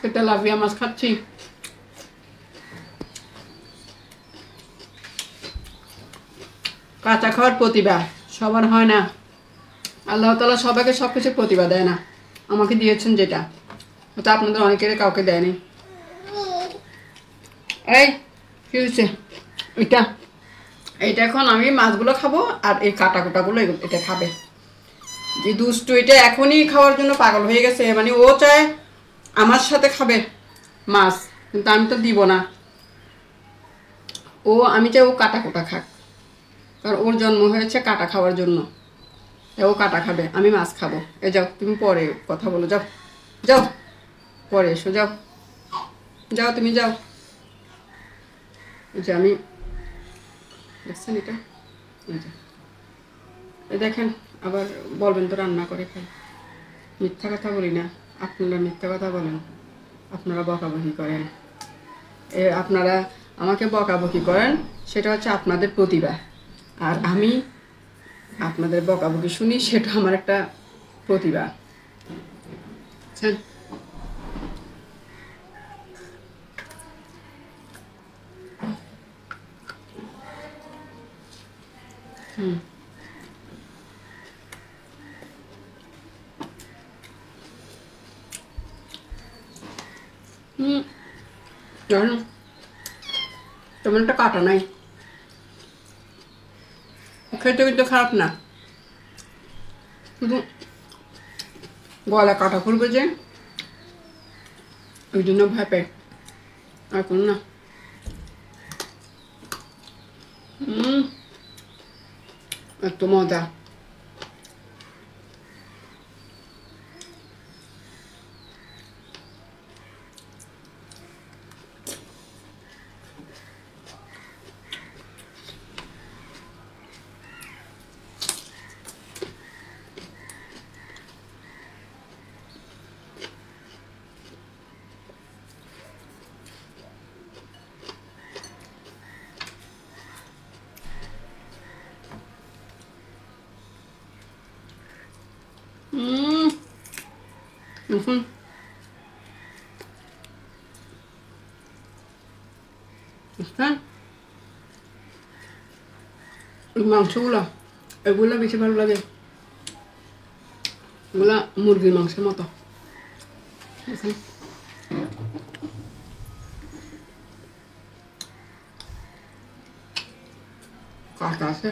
আজকে তেলাপিয়া মাছ খাচ্ছি। কাঁচা খাওয়ার প্রতিভা সবার হয় না, আল্লাহ তাআলা সবাইকে সবকিছু প্রতিভা দেয় না, আমাকে দিয়েছেন যেটা, হয়তো আপনাদের অনেকের কাউকে দেয়নি। এই কি হয়েছে? এটা এইটা এখন আমি মাছগুলো খাবো, আর এই কাটা কুটাগুলো এটা খাবে। যে দুষ্টু এটা এখনই খাওয়ার জন্য পাগল হয়ে গেছে, মানে ও চায় আমার সাথে খাবে মাছ, কিন্তু আমি তো দিব না। আমি চাই ও কাটা কুটা খাক, কারণ ওর জন্ম হয়েছে কাটা খাওয়ার জন্য। ও কাটা খাবে, আমি মাছ খাবো। যাও তুমি পরে কথা বলো, যাও যাও পরে এসো, যাও যাও তুমি যাও। যে আমি দেখছেন এটা, দেখেন আবার বলবেন তো রান্না করে খাই। মিথ্যা কথা বলি না, আপনারা মিথ্যা কথা বলেন, আপনারা বকাবকি করেন। আপনারা আমাকে বকাবকি করেন, সেটা হচ্ছে আপনাদের প্রতিভা। আর আমি আপনাদের বকাবকি শুনি, সেটা আমার একটা প্রতিভা। হুম হুম জানো তেমন একটা কাটা নাই, খেতে কিন্তু খারাপ না, শুধু গলা কাটা ফুলবে যে, ওই জন্য ভয় পাই, আর কোনো না। এত মজা। হুম হ্যাঁ, মাংসগুলো এগুলো বেশি ভালো লাগে, এগুলা মুরগির মাংসের মতো। কাটা আছে।